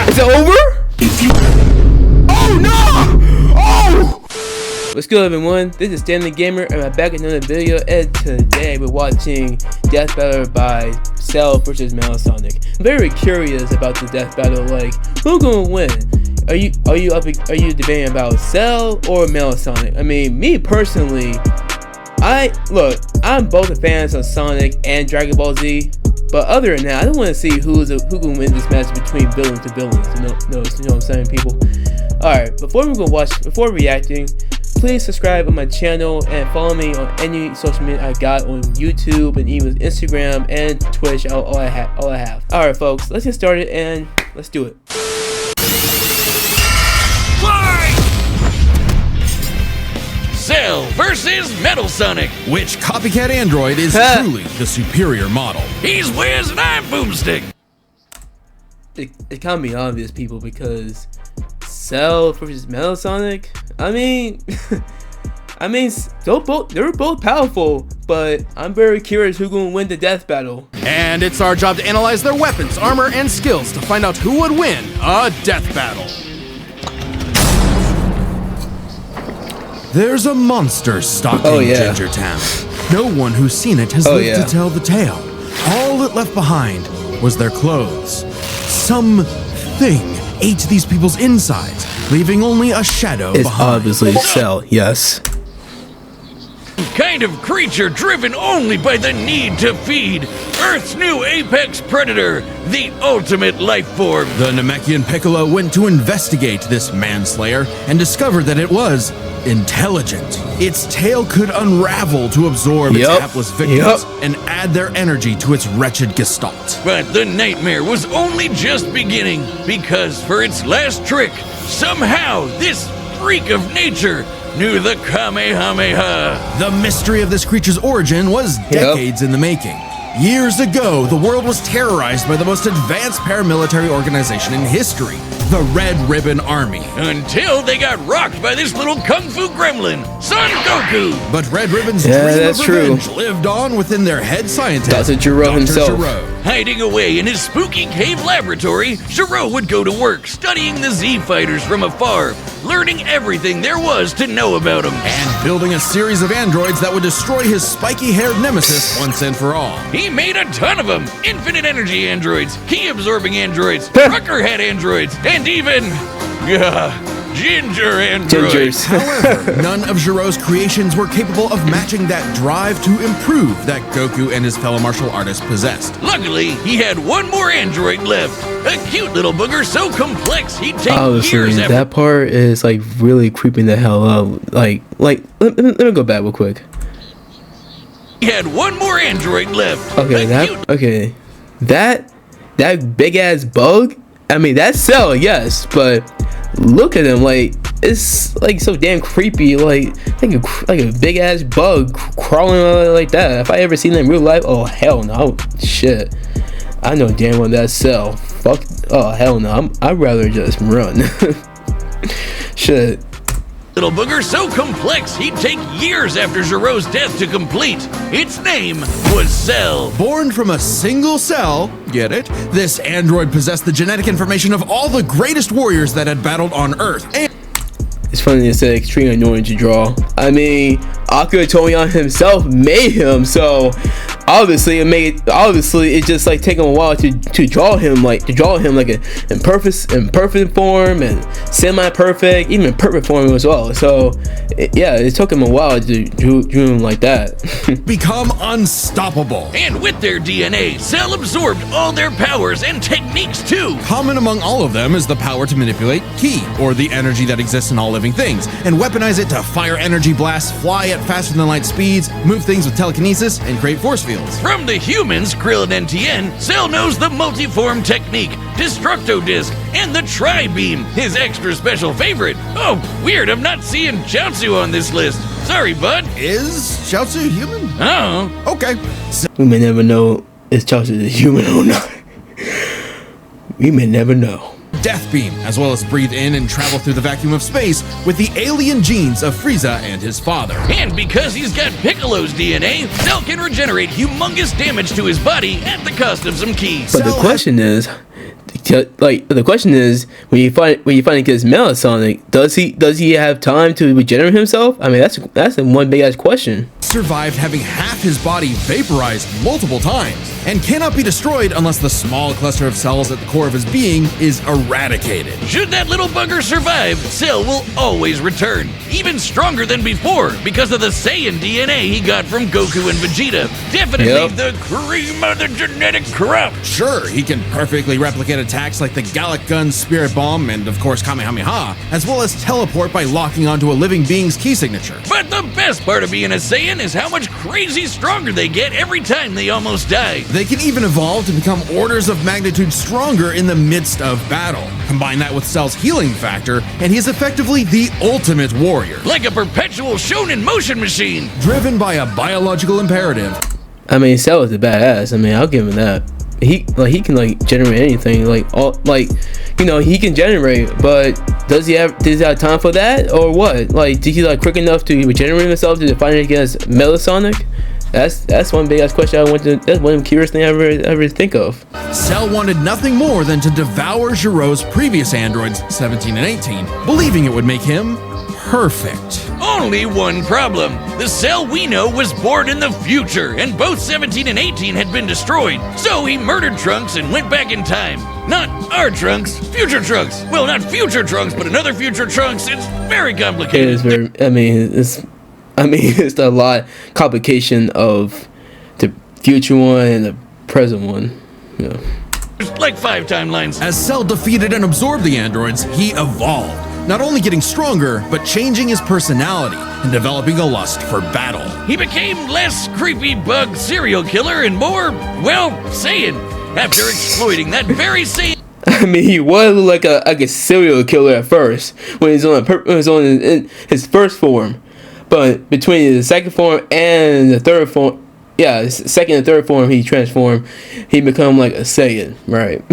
Is it over? Oh no! Oh! What's good, everyone? This is Stanley Gamer, and I'm back with another video. And today we're watching Death Battle by Cell versus Metasonic. I'm very curious about the death battle. Like, who's gonna win? Are you debating about Cell or Metasonic? I mean, me personally, I'm both a fan of Sonic and Dragon Ball Z. But other than that, I don't want to see who can win this match between villains to villains. You know what I'm saying, people? Alright, before reacting, please subscribe on my channel and follow me on any social media I got on YouTube and even Instagram and Twitch. All I have. Alright, folks, let's get started and let's do it. Cell versus Metasonic. Which copycat android is truly the superior model? He's Wiz and I'm Boomstick. It can't be obvious, people, because Cell versus Metasonic. I mean, they're both powerful, but I'm very curious who's gonna win the death battle. And it's our job to analyze their weapons, armor, and skills to find out who would win a death battle. There's a monster stalking Ginger Town. No one who's seen it has lived to tell the tale. All it left behind was their clothes. Something ate these people's insides, leaving only a shadow behind. It's obviously Cell, yes. Kind of creature driven only by the need to feed. Earth's new apex predator, the ultimate life form. The Namekian Piccolo went to investigate this manslayer and discovered that it was intelligent. Its tail could unravel to absorb its hapless victims and add their energy to its wretched gestalt. But the nightmare was only just beginning, because for its last trick, somehow this freak of nature knew the Kamehameha. The mystery of this creature's origin was decades in the making. Years ago, the world was terrorized by the most advanced paramilitary organization in history, the Red Ribbon Army. Until they got rocked by this little kung fu gremlin, Son Goku. But Red Ribbon's dream of revenge lived on within their head scientist, Dr. Gero himself. Hiding away in his spooky cave laboratory, Gero would go to work studying the Z fighters from afar, learning everything there was to know about them, and building a series of androids that would destroy his spiky-haired nemesis once and for all. He made a ton of them. Infinite energy androids, key-absorbing androids, trucker-head androids, and even ginger androids. However, none of Gero's creations were capable of matching that drive to improve that Goku and his fellow martial artists possessed. Luckily, he had one more android left. A cute little booger so complex he'd take years after. That part is like really creeping the hell out. Like let me go back real quick. He had one more android left. Okay, that big ass bug. I mean, that's Cell, yes, but look at him, like it's like so damn creepy, like a big ass bug crawling like that. If I ever seen that in real life, oh hell no, shit. I know damn well that's Cell. Fuck, oh hell no, I'd rather just run. Shit. Little booger so complex he'd take years after Gero's death to complete. Its name was Cell. Born from a single cell, get it? This android possessed the genetic information of all the greatest warriors that had battled on Earth. And it's funny to say extremely annoying to draw. I mean, Akira Toriyama himself made him, so obviously it's just like taking a while to draw him like an imperfect form and semi-perfect, even perfect form as well. So it took him a while to draw him like that. Become unstoppable. And with their DNA, Cell absorbed all their powers and techniques too. Common among all of them is the power to manipulate ki, or the energy that exists in all living things, and weaponize it to fire energy blasts, fly at faster than light speeds, move things with telekinesis, and create force fields. From the humans, Krillin and Tien, Cell knows the multiform technique, Destructo Disc, and the Tri-Beam, his extra special favorite. Oh, weird, I'm not seeing Chaozu on this list. Sorry, bud. Is Chaozu human? Oh. Okay. We may never know if Chaozu is human or not. We may never know. Death Beam, as well as breathe in and travel through the vacuum of space with the alien genes of Frieza and his father. And because he's got Piccolo's DNA, Cell can regenerate humongous damage to his body at the cost of some ki. But the question is, like the question is, when you find against Melasonic, does he have time to regenerate himself? I mean, that's one big ass question. Survived having half his body vaporized multiple times and cannot be destroyed unless the small cluster of cells at the core of his being is eradicated. Should that little bugger survive, Cell will always return, even stronger than before because of the Saiyan DNA he got from Goku and Vegeta. Definitely the cream of the genetic crop. Sure, he can perfectly replicate attacks like the Gallic Gun, Spirit Bomb, and of course Kamehameha, as well as teleport by locking onto a living being's key signature. But the best part of being a Saiyan is how much crazy stronger they get every time they almost die. They can even evolve to become orders of magnitude stronger in the midst of battle. Combine that with Cell's healing factor, and he's effectively the ultimate warrior. Like a perpetual shonen motion machine. Driven by a biological imperative. I mean, Cell is a badass. I mean, I'll give him that. He can like generate anything. He can generate, but does he have time for that or what? Like, did he like quick enough to regenerate himself to fight against Melasonic? That's one big ass question that's one curious thing I ever think of. Cell wanted nothing more than to devour Giro's previous androids, 17 and 18, believing it would make him perfect. Only one problem. The Cell we know was born in the future, and both 17 and 18 had been destroyed. So he murdered Trunks and went back in time. Not our Trunks, future Trunks. Well, not future Trunks, but another future Trunks. It's very complicated. It is very. It's a lot complication of the future one and the present one. Yeah. Like 5 timelines. As Cell defeated and absorbed the androids, he evolved. Not only getting stronger, but changing his personality and developing a lust for battle. He became less creepy bug serial killer and more, well, Saiyan. After exploiting that very Saiyan. I mean, he was like a serial killer at first when he was in his first form, but between the second form and the third form, second and third form, he transformed. He become like a Saiyan, right?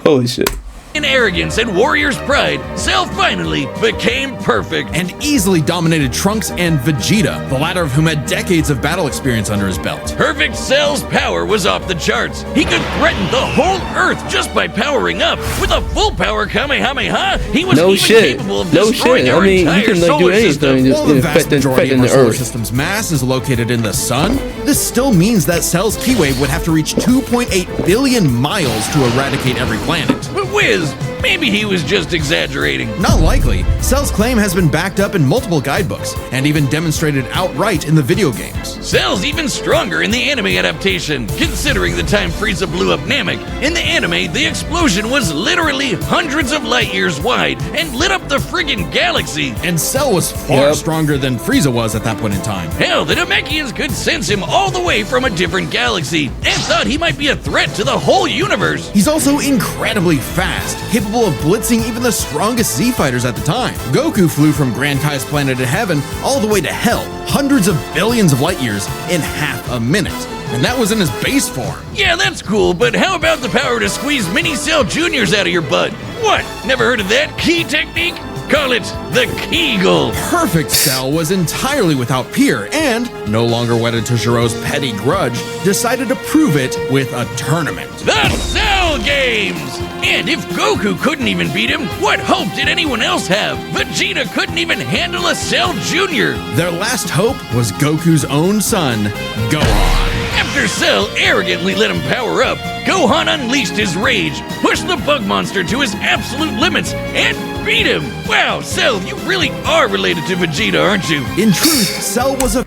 Holy shit. In arrogance and warrior's pride, Cell finally became perfect and easily dominated Trunks and Vegeta, the latter of whom had decades of battle experience under his belt. Perfect Cell's power was off the charts. He could threaten the whole Earth just by powering up. With a full power Kamehameha, he was capable of destroying our entire solar system. While the vast majority of our solar system's mass is located in the sun, this still means that Cell's key wave would have to reach 2.8 billion miles to eradicate every planet. But Wiz, maybe he was just exaggerating. Not likely. Cell's claim has been backed up in multiple guidebooks, and even demonstrated outright in the video games. Cell's even stronger in the anime adaptation, considering the time Frieza blew up Namek. In the anime, the explosion was literally hundreds of light years wide, and lit up the friggin' galaxy. And Cell was far stronger than Frieza was at that point in time. Hell, the Namekians could sense him all the way from a different galaxy, and thought he might be a threat to the whole universe. He's also incredibly fast, capable of blitzing even the strongest Z-fighters at the time. Goku flew from Grand Kai's planet of heaven all the way to hell, hundreds of billions of light years in half a minute. And that was in his base form. Yeah, that's cool, but how about the power to squeeze Mini Cell Juniors out of your butt? What? Never heard of that key technique? Call it the Kegel. Perfect Cell was entirely without peer and, no longer wedded to Giro's petty grudge, decided to prove it with a tournament. The Cell Games! And if Goku couldn't even beat him, what hope did anyone else have? Vegeta couldn't even handle a Cell Jr. Their last hope was Goku's own son, Gohan. After Cell arrogantly let him power up, Gohan unleashed his rage, pushed the bug monster to his absolute limits, and beat him! Wow, Cell, you really are related to Vegeta, aren't you? In truth, Cell was a...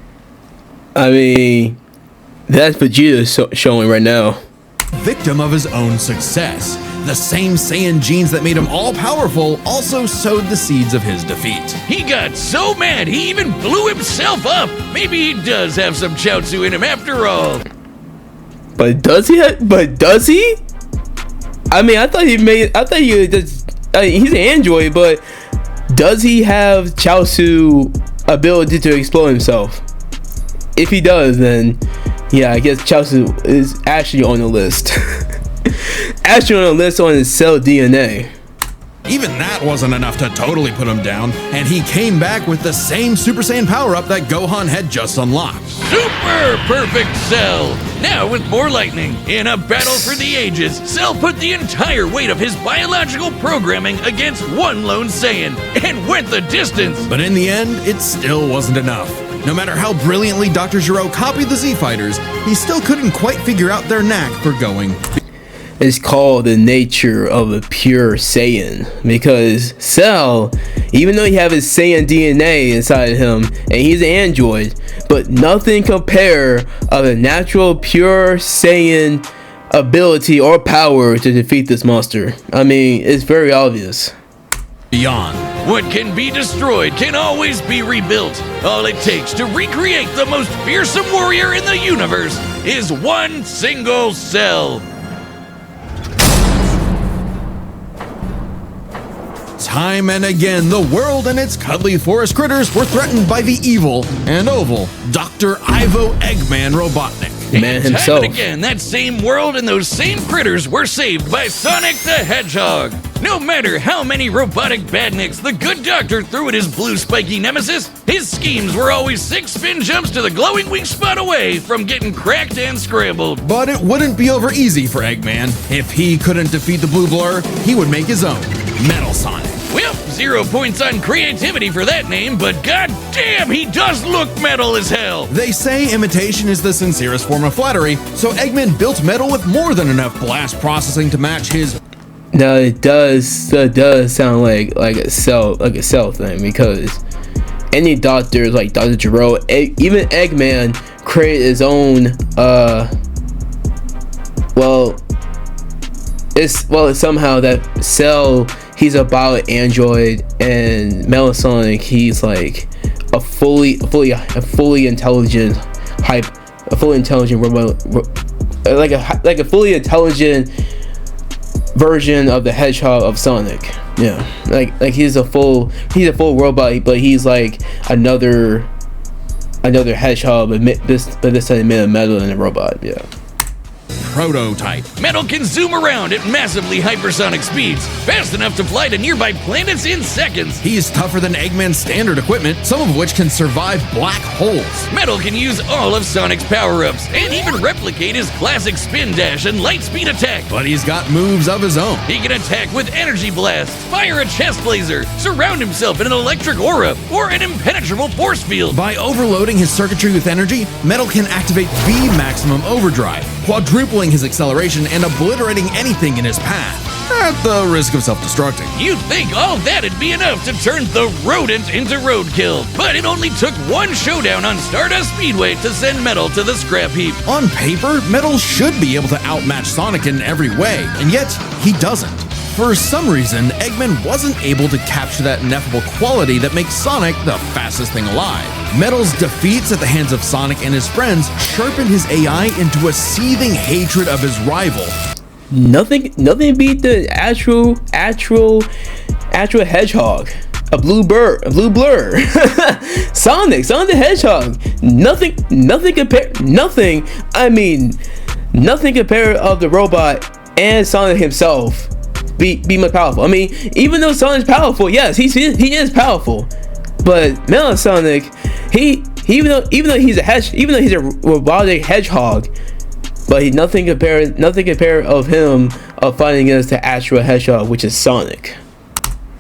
I mean, that's Vegeta showing right now. Victim of his own success. The same Saiyan genes that made him all-powerful also sowed the seeds of his defeat. He got so mad he even blew himself up. Maybe he does have some Chaozu in him after all. But does he? I mean, he's an android, but does he have Chaozu ability to explode himself? If he does, then yeah, I guess Chaozu is actually on the list. Actually on the list on his cell DNA. Even that wasn't enough to totally put him down, and he came back with the same Super Saiyan power-up that Gohan had just unlocked. Super Perfect Cell! Now with more lightning, in a battle for the ages, Cell put the entire weight of his biological programming against one lone Saiyan, and went the distance! But in the end, it still wasn't enough. No matter how brilliantly Dr. Gero copied the Z-Fighters, he still couldn't quite figure out their knack for going. It's called the nature of a pure Saiyan, because Cell, even though he have his Saiyan DNA inside him and he's an android, but nothing compare of a natural pure Saiyan ability or power to defeat this monster. I mean, it's very obvious. Beyond. What can be destroyed can always be rebuilt. All it takes to recreate the most fearsome warrior in the universe is one single Cell. Time and again, the world and its cuddly forest critters were threatened by the evil and oval Dr. Ivo Eggman Robotnik. Man himself. Time and again, that same world and those same critters were saved by Sonic the Hedgehog. No matter how many robotic badniks the good doctor threw at his blue spiky nemesis, his schemes were always 6 spin jumps to the glowing weak spot away from getting cracked and scrambled. But it wouldn't be over easy for Eggman. If he couldn't defeat the Blue Blur, he would make his own, Metal Sonic. Well, 0 points on creativity for that name, but goddamn, he does look metal as hell. They say imitation is the sincerest form of flattery, so Eggman built Metal with more than enough blast processing to match his. Now it does sound like a cell thing, because any doctors like Dr. Gero, even Eggman created his own it's somehow that Cell, he's a bio android, and Metal Sonic, he's like a fully intelligent robot, like a fully intelligent version of the Hedgehog of Sonic. Yeah, like he's a full robot, but he's like another hedgehog, but this time made of metal and a robot. Yeah. Prototype. Metal can zoom around at massively hypersonic speeds, fast enough to fly to nearby planets in seconds. He's tougher than Eggman's standard equipment, some of which can survive black holes. Metal can use all of Sonic's power-ups, and even replicate his classic spin dash and light speed attack. But he's got moves of his own. He can attack with energy blast, fire a chest laser, surround himself in an electric aura, or an impenetrable force field. By overloading his circuitry with energy, Metal can activate V maximum overdrive, quadrupling his acceleration and obliterating anything in his path, at the risk of self-destructing. You'd think all that'd be enough to turn the rodent into roadkill, but it only took one showdown on Stardust Speedway to send Metal to the scrap heap. On paper, Metal should be able to outmatch Sonic in every way, and yet he doesn't. For some reason, Eggman wasn't able to capture that ineffable quality that makes Sonic the fastest thing alive. Metal's defeats at the hands of Sonic and his friends sharpened his AI into a seething hatred of his rival. Nothing beat the actual hedgehog. A blue blur. Sonic the Hedgehog. Nothing compared of the robot and Sonic himself. Be much powerful. I mean, even though Sonic's powerful, yes, he is powerful, but Metal Sonic, even though he's a robotic hedgehog, but nothing compared of him of fighting against the actual hedgehog, which is Sonic.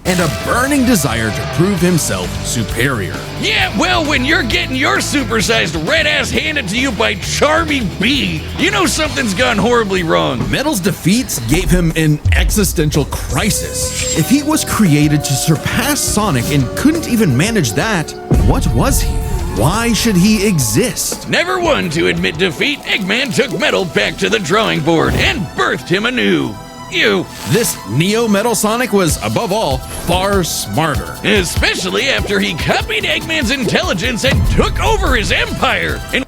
And a burning desire to prove himself superior. Yeah, well, when you're getting your supersized red ass handed to you by Charmy B, you know something's gone horribly wrong. Metal's defeats gave him an existential crisis. If he was created to surpass Sonic and couldn't even manage that, what was he? Why should he exist? Never one to admit defeat, Eggman took Metal back to the drawing board and birthed him anew. This Neo Metal Sonic was, above all, far smarter. Especially after he copied Eggman's intelligence and took over his empire. I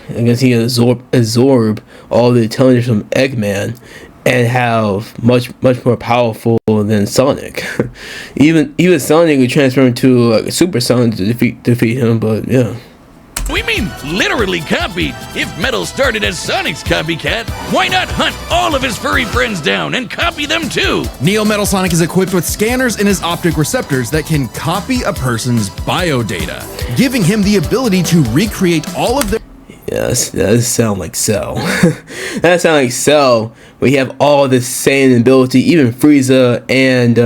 guess he absorb all the intelligence from Eggman and have much more powerful than Sonic. even Sonic would transform into a Super Sonic to defeat him, but yeah. we mean literally copied. If Metal started as Sonic's copycat, why not hunt all of his furry friends down and copy them too? Neo Metal Sonic is equipped with scanners in his optic receptors that can copy a person's biodata, giving him the ability to recreate all of their... Yes, that does sound like Cell. That sounds like Cell. We have all the same ability, even Frieza and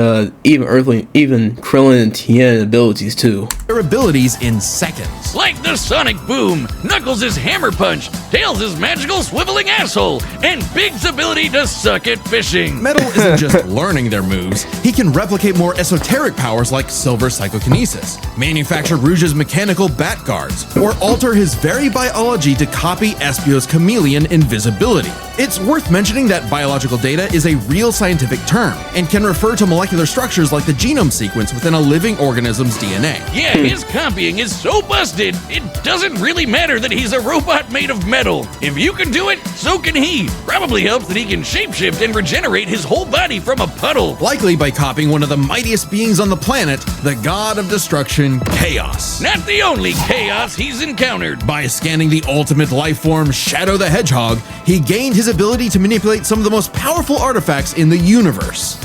even Earthling, even Krillin and Tien abilities too. Their abilities in seconds. Like the Sonic Boom, Knuckles' Hammer Punch, Tails' magical swiveling asshole, and Big's ability to suck at fishing. Metal isn't just learning their moves, he can replicate more esoteric powers like Silver Psychokinesis, manufacture Rouge's mechanical bat guards, or alter his very biology to copy Espio's chameleon invisibility. It's worth mentioning that biological data is a real scientific term and can refer to molecular structures like the genome sequence within a living organism's DNA. Yeah, his copying is so busted, it doesn't really matter that he's a robot made of metal. If you can do it, so can he. Probably helps that he can shapeshift and regenerate his whole body from a puddle. Likely by copying one of the mightiest beings on the planet, the god of destruction, Chaos. Not the only chaos he's encountered. By scanning the ultimate life form, Shadow the Hedgehog, he gained his ability to manipulate some of the most powerful artifacts in the universe.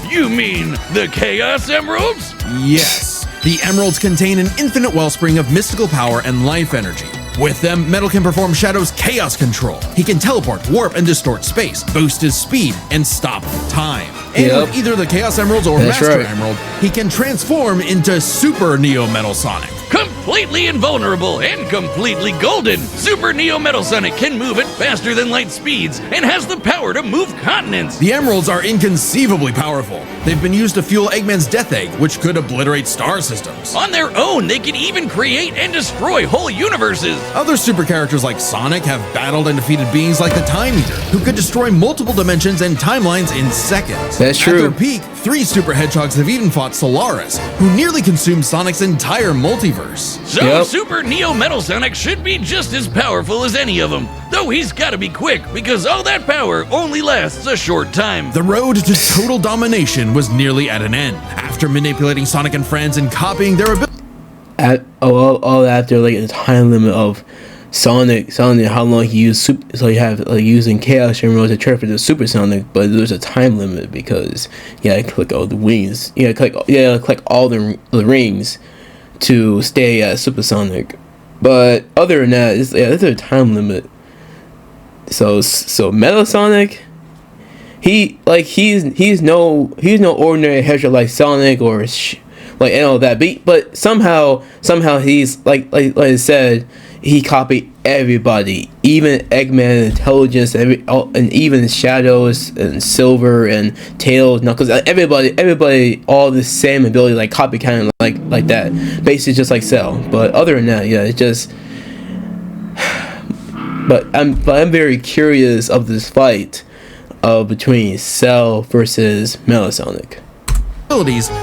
You mean the Chaos Emeralds? Yes. The emeralds contain an infinite wellspring of mystical power and life energy. With them, Metal can perform Shadow's chaos control. He can teleport, warp, and distort space, boost his speed, and stop time. And with either the Chaos Emeralds or Master Emerald, he can transform into Super Neo Metal Sonic. Completely invulnerable and completely golden, Super Neo Metal Sonic can move at faster than light speeds and has the power to move continents. The emeralds are inconceivably powerful. They've been used to fuel Eggman's Death Egg, which could obliterate star systems. On their own, they can even create and destroy whole universes. Other super characters like Sonic have battled and defeated beings like the Time Eater, who could destroy multiple dimensions and timelines in seconds. That's true. At their peak, 3 super hedgehogs have even fought Solaris, who nearly consumed Sonic's entire multiverse. So Super Neo Metal Sonic should be just as powerful as any of them, though he's gotta be quick because all that power only lasts a short time. The road to total domination was nearly at an end. After manipulating Sonic and friends and copying their abilities. All after like a time limit of Sonic, how long he used so you have like using Chaos Emeralds to transfer to Super Sonic, but there's a time limit because you gotta click all the wings, you gotta click all the rings to stay at Super Sonic. But other than that, there's a time limit. So Metal Sonic, he's no ordinary hedgehog like Sonic or like and all that. But somehow he's like I said, he copied everybody, even Eggman, Intelligence, and even Shadows and Silver and Tails, Knuckles, everybody, all the same ability, like copy kind of like that, basically just like Cell. But other than that, yeah, it's just. But I'm very curious of this fight, between Cell versus Metal Sonic.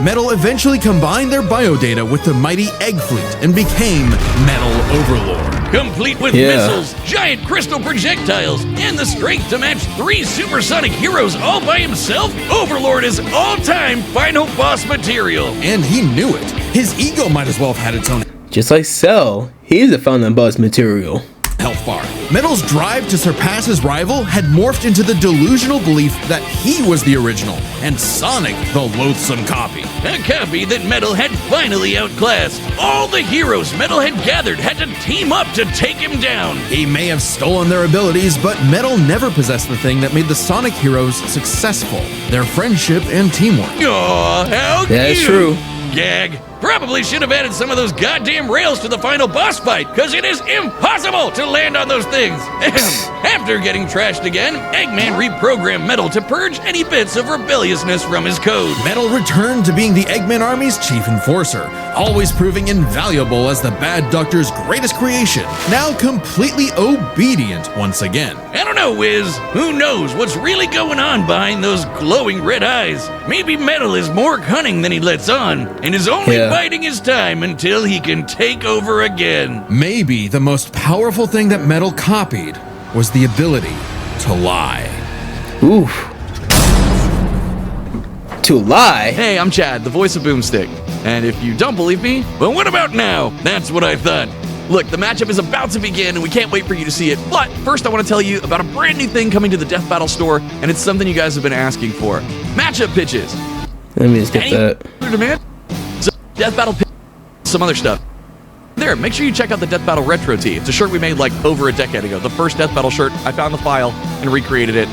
Metal eventually combined their biodata with the mighty Egg Fleet and became Metal Overlord. Complete with missiles, giant crystal projectiles, and the strength to match 3 supersonic heroes all by himself, Overlord is all-time final boss material. And he knew it. His ego might as well have had its own. Just like Cell, he's a final boss material. Health bar. Metal's drive to surpass his rival had morphed into the delusional belief that he was the original, and Sonic the loathsome copy. A copy that Metal had finally outclassed. All the heroes Metal had gathered had to team up to take him down. He may have stolen their abilities, but Metal never possessed the thing that made the Sonic heroes successful: their friendship and teamwork. Aw, how cute! That's true. Gag. Probably should have added some of those goddamn rails to the final boss fight, because it is impossible to land on those things. After getting trashed again, Eggman reprogrammed Metal to purge any bits of rebelliousness from his code. Metal returned to being the Eggman Army's chief enforcer, always proving invaluable as the Bad Doctor's greatest creation, now completely obedient once again. I don't know, Wiz. Who knows what's really going on behind those glowing red eyes? Maybe Metal is more cunning than he lets on, and is only biding his time until he can take over again. Maybe the most powerful thing that Metal copied was the ability to lie. Oof. To lie? Hey, I'm Chad, the voice of Boomstick. And if you don't believe me, But what about now? That's what I thought. Look, the matchup is about to begin, and we can't wait for you to see it. But first, I want to tell you about a brand new thing coming to the Death Battle store, and it's something you guys have been asking for. Matchup pitches. Let me just get that. Demand? So, Death Battle pitches, some other stuff. There, make sure you check out the Death Battle Retro Tee. It's a shirt we made like over a decade ago. The first Death Battle shirt. I found the file and recreated it,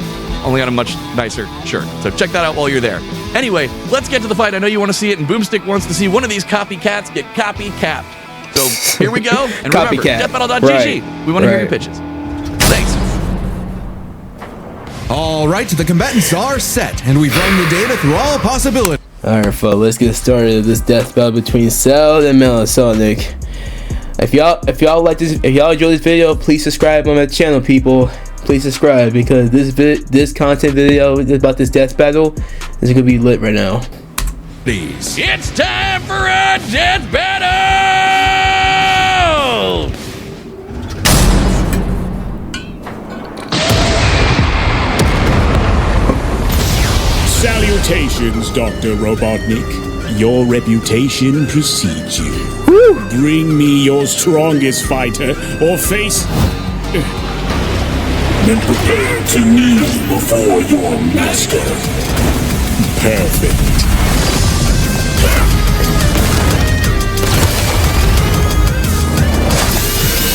only on a much nicer shirt. So check that out while you're there. Anyway, let's get to the fight. I know you want to see it, and Boomstick wants to see one of these copycats get copy-capped. So here we go. And remember, deathbattle.gg. Right. We want to hear your pitches. Thanks. All right, the combatants are set, and we've run the data through all possibilities. All right, folks, let's get started with this death battle between Cell and Melasonic. If y'all like this, if y'all enjoy this video, please subscribe on my channel, people. Please subscribe, because this content video about this death battle is gonna be lit right now. Please. It's time for a death battle! Salutations, Dr. Robotnik. Your reputation precedes you. Woo. Bring me your strongest fighter, or face... then prepare to kneel before your master. Perfect.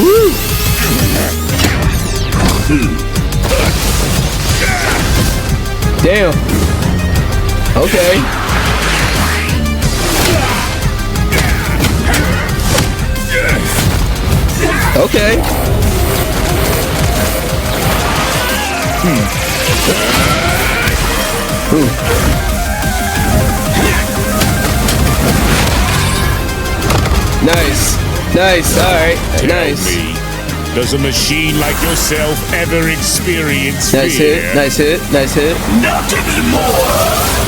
Woo. Damn. Okay. Okay. Ooh. Nice. Nice. All right. Nice. Tell me, does a machine like yourself ever experience nice fear? Hit. Nice hit. Nice hit. Not anymore.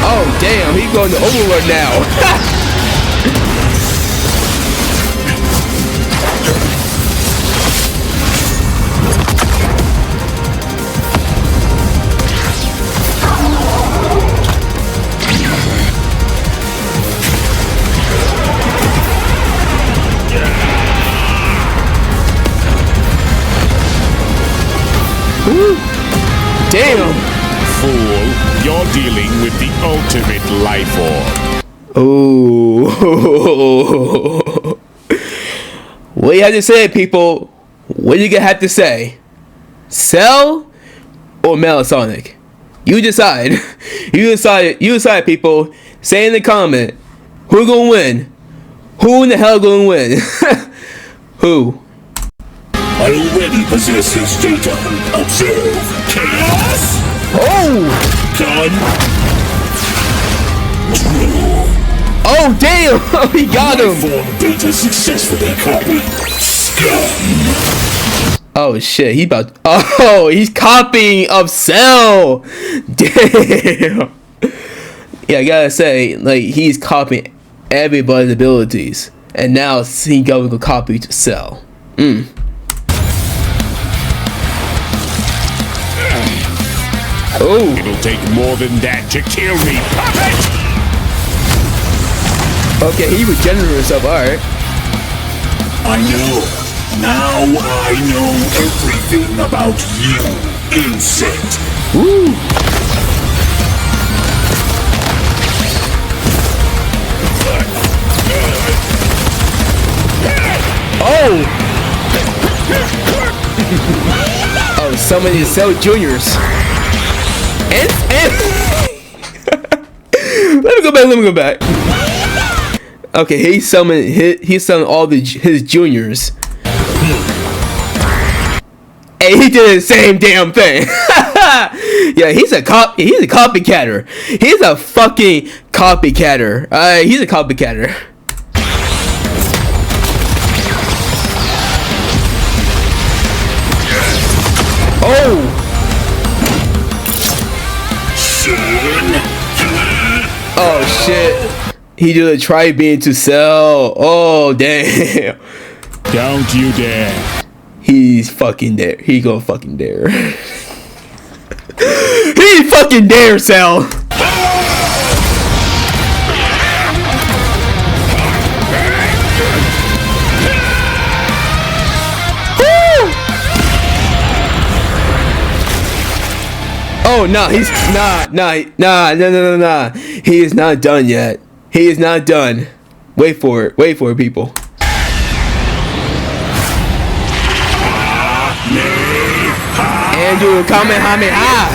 Oh damn! He's going to Overlord now. Damn! Fool, you're dealing with the ultimate life form. Oh. What do you have to say, people? What do you have to say? Cell or Melasonic? You decide. You decide, people. Say in the comment. Who gonna win? Who in the hell gonna win? Who? I already possess his data. Observe. Chaos! Oh! Done. Oh, damn! He got him! Form data successfully copied. Scum! Oh, shit. He's copying of Cell! Damn! Yeah, I gotta say, like, he's copying everybody's abilities. And now he going to copy to Cell. Oh. It'll take more than that to kill me, puppet! Okay, he regenerated himself, alright. I know. Now I know everything about you, insect. Woo! Oh! Oh, so many Cell Juniors. And let me go back. Okay, he summoned all his juniors. And he did the same damn thing. Yeah, he's a copycatter. He's a fucking copycatter. He's a copycatter. Oh! Oh shit! He did a tri-beam to Cell. Oh damn! Don't you dare! He's fucking there. He gonna fucking dare. He fucking dare, Cell. Oh no, he's nah. He is not done yet. He is not done. Wait for it, people. Andrew Kamehameha.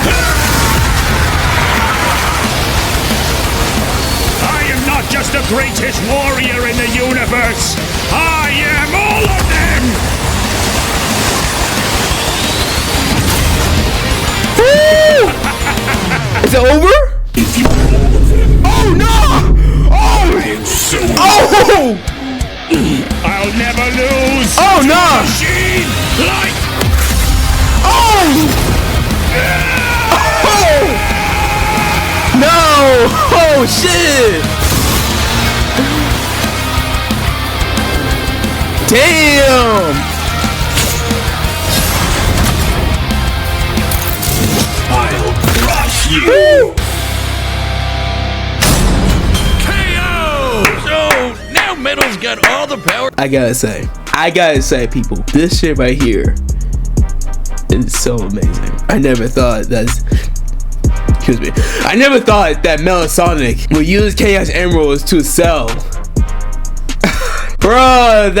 I am not just the greatest warrior in the universe. I am all of them. Is it over? Oh no! Oh! I'll never lose. Oh no! Machine like. Oh! Oh! No! Oh shit! Damn! I'll crush you. Woo! KO! So now Metal's got all the power. I gotta say, people, this shit right here is so amazing. I never thought that Metal Sonic would use Chaos Emeralds to Cell. Bruh,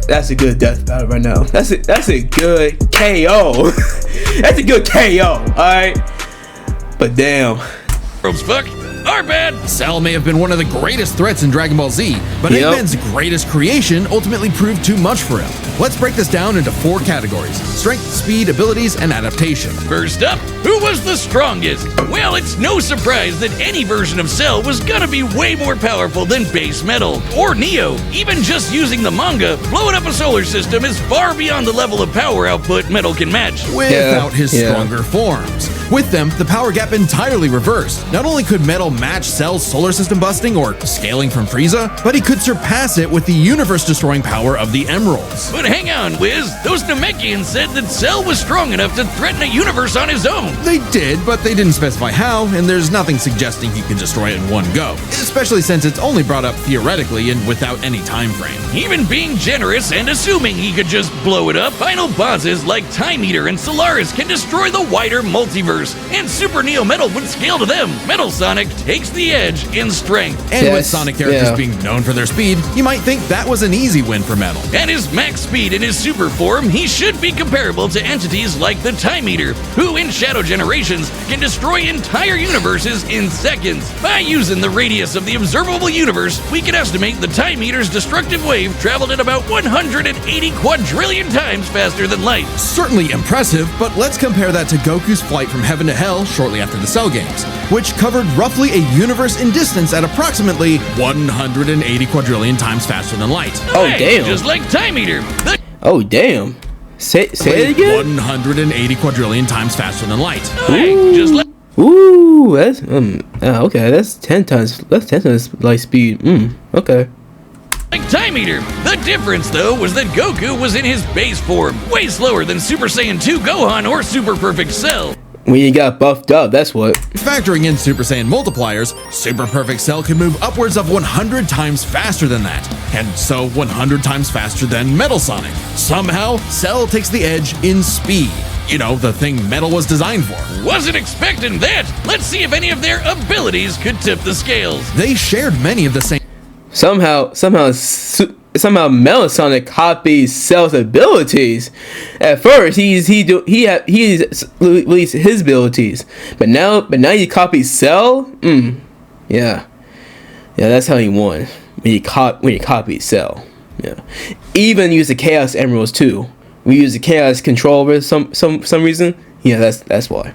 that's a good death battle right now. That's a good KO. That's a good KO, alright? But damn. Fuck. Our bad. Cell may have been one of the greatest threats in Dragon Ball Z, but Yep. Eggman's greatest creation ultimately proved too much for him. Let's break this down into 4 categories: strength, speed, abilities, and adaptation. First up, who was the strongest? Well, it's no surprise that any version of Cell was gonna be way more powerful than base Metal or Neo. Even just using the manga, blowing up a solar system is far beyond the level of power output Metal can match. Without his Yeah. stronger forms. With them, the power gap entirely reversed. Not only could Metal match Cell's solar system busting or scaling from Frieza, but he could surpass it with the universe-destroying power of the Emeralds. But hang on, Wiz. Those Namekians said that Cell was strong enough to threaten a universe on his own. They did, but they didn't specify how, and there's nothing suggesting he could destroy it in one go. Especially since it's only brought up theoretically and without any time frame. Even being generous and assuming he could just blow it up, final bosses like Time Eater and Solaris can destroy the wider multiverse, and Super Neo Metal would scale to them. Metal Sonic takes the edge in strength. And with Yes, Sonic characters yeah. being known for their speed, you might think that was an easy win for Metal. At his max speed in his super form, he should be comparable to entities like the Time Eater, who in Shadow Generations can destroy entire universes in seconds. By using the radius of the observable universe, we can estimate the Time Eater's destructive wave traveled at about 180 quadrillion times faster than light. Certainly impressive, but let's compare that to Goku's flight from heaven to hell shortly after the Cell games, which covered roughly a universe in distance at approximately 180 quadrillion times faster than light. Oh, Hey, damn. Just like Time Eater. Oh damn. Say it again? 180 quadrillion times faster than light. Hey, just like Ooh, that's okay. That's 10 times light speed. Okay. Time Eater. The difference, though, was that Goku was in his base form, way slower than Super Saiyan 2 Gohan or Super Perfect Cell. When you got buffed up, that's what. Factoring in Super Saiyan multipliers, Super Perfect Cell can move upwards of 100 times faster than that, and so 100 times faster than Metal Sonic. Somehow, Cell takes the edge in speed. You know, the thing Metal was designed for. Wasn't expecting that. Let's see if any of their abilities could tip the scales. They shared many of the same Somehow Metal Sonic copies Cell's abilities. At first, he's released his abilities, but now you copy Cell. Yeah, that's how he won. When you copy Cell. Yeah, even use the Chaos Emeralds too. We use the Chaos Controller some reason. Yeah, that's why.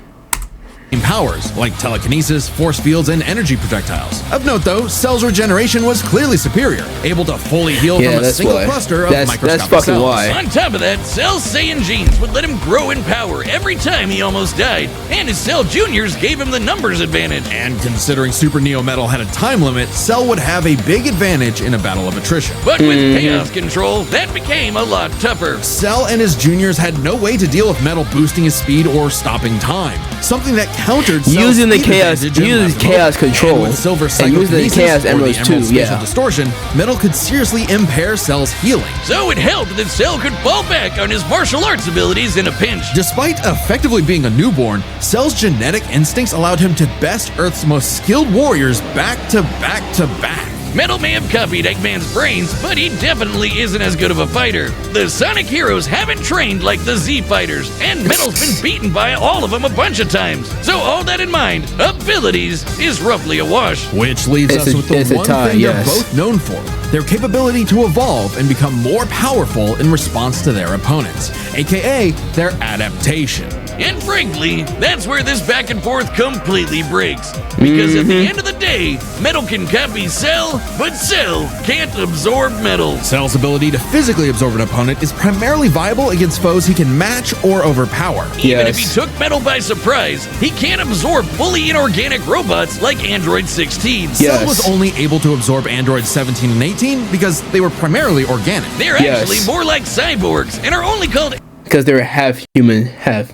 powers, like telekinesis, force fields, and energy projectiles. Of note though, Cell's regeneration was clearly superior, able to fully heal from a single cluster of microscopic fucking cells. why. On top of that, Cell's Saiyan genes would let him grow in power every time he almost died, and his Cell Juniors gave him the numbers advantage. And considering Super Neo Metal had a time limit, Cell would have a big advantage in a battle of attrition. But with Chaos Control, that became a lot tougher. Cell and his juniors had no way to deal with Metal boosting his speed or stopping time. something that countered using the Cell's chaos, advantage in using left chaos mode. control, And with Silver and using the Psychokinesis, chaos or emeralds the too. Emerald Spatial Yeah. Distortion, Metal could seriously impair Cell's healing. So it helped that Cell could fall back on his martial arts abilities in a pinch. Despite effectively being a newborn, Cell's genetic instincts allowed him to best Earth's most skilled warriors back to back to back. Metal may have copied Eggman's brains, but he definitely isn't as good of a fighter. The Sonic heroes haven't trained like the Z fighters, and Metal's been beaten by all of them a bunch of times. So all that in mind, abilities is roughly a wash. Which leaves us with the one thing they're both known for, their capability to evolve and become more powerful in response to their opponents, aka their adaptation. And frankly, that's where this back and forth completely breaks. Because at the end of the day, Metal can copy Cell, but Cell can't absorb Metal. Cell's ability to physically absorb an opponent is primarily viable against foes he can match or overpower. Even if he took Metal by surprise, he can't absorb fully inorganic robots like Android 16. Cell was only able to absorb Android 17 and 18 because they were primarily organic. They're actually more like cyborgs and are only called because they're half human, half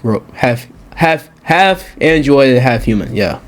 android, and half human. Yeah.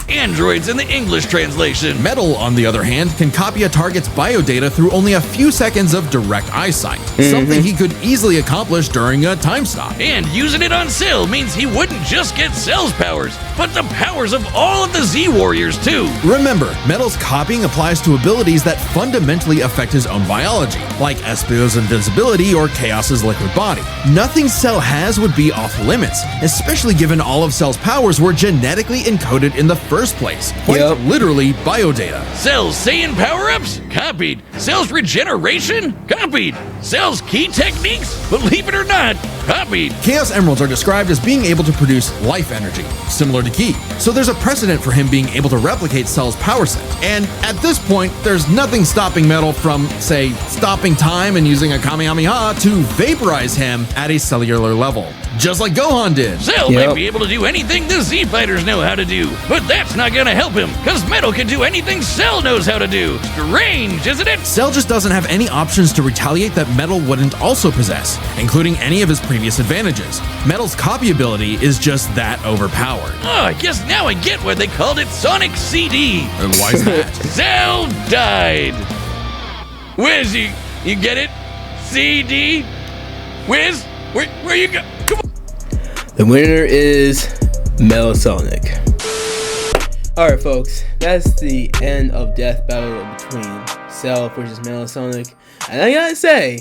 androids in the English translation. Metal, on the other hand, can copy a target's biodata through only a few seconds of direct eyesight, something he could easily accomplish during a time stop. And using it on Cell means he wouldn't just get Cell's powers, but the powers of all of the Z-Warriors too. Remember, Metal's copying applies to abilities that fundamentally affect his own biology, like Espio's invincibility or Chaos's liquid body. Nothing Cell has would be off limits, especially given all of Cell's powers were genetically encoded in the first place, quite literally biodata. Cell's Saiyan power-ups? Copied. Cell's regeneration? Copied. Cell's key techniques? Believe it or not, copied. Chaos Emeralds are described as being able to produce life energy, similar to Ki, so there's a precedent for him being able to replicate Cell's power set. And at this point, there's nothing stopping Metal from, say, stopping time and using a Kamehameha to vaporize him at a cellular level, just like Gohan did. Cell might be able to do anything the Z-Fighters know how to do, but that's not gonna help him, cause Metal can do anything Cell knows how to do. Strange, isn't it? Cell just doesn't have any options to retaliate that Metal wouldn't also possess, including any of his previous advantages. Metal's copy ability is just that overpowered. Oh, I guess now I get why they called it Sonic CD. And why is that? Cell died. Wiz, you get it? CD? Wiz, where you go? Come on. The winner is Metal Sonic. Alright folks, that's the end of Death Battle between Cell versus Metal Sonic. And I gotta say,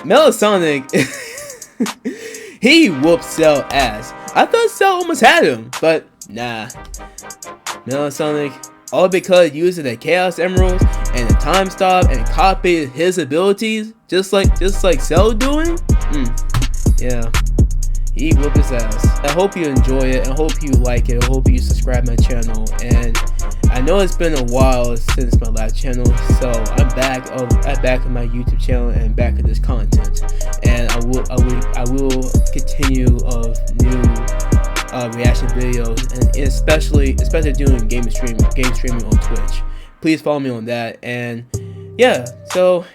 Metal Sonic, he whooped Cell ass. I thought Cell almost had him, but nah. Metal Sonic, all because using the Chaos Emeralds and the time stop and copied his abilities, just like Cell doing. Yeah. He whooped his ass. I hope you enjoy it. I hope you like it. I hope you subscribe my channel. And I know it's been a while since my last channel, so I'm back on my YouTube channel and back to this content. And I will continue of new reaction videos, and especially doing game streaming on Twitch. Please follow me on that. And yeah, so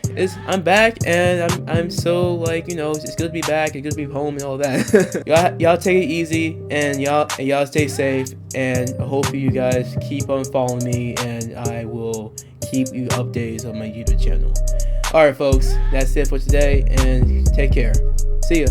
I'm back, and I'm so, like, you know, it's good to be back, it's good to be home and all that. y'all take it easy, and y'all stay safe, and I hope you guys keep on following me, and I will keep you updates on my YouTube channel. Alright folks, that's it for today, and take care. See ya.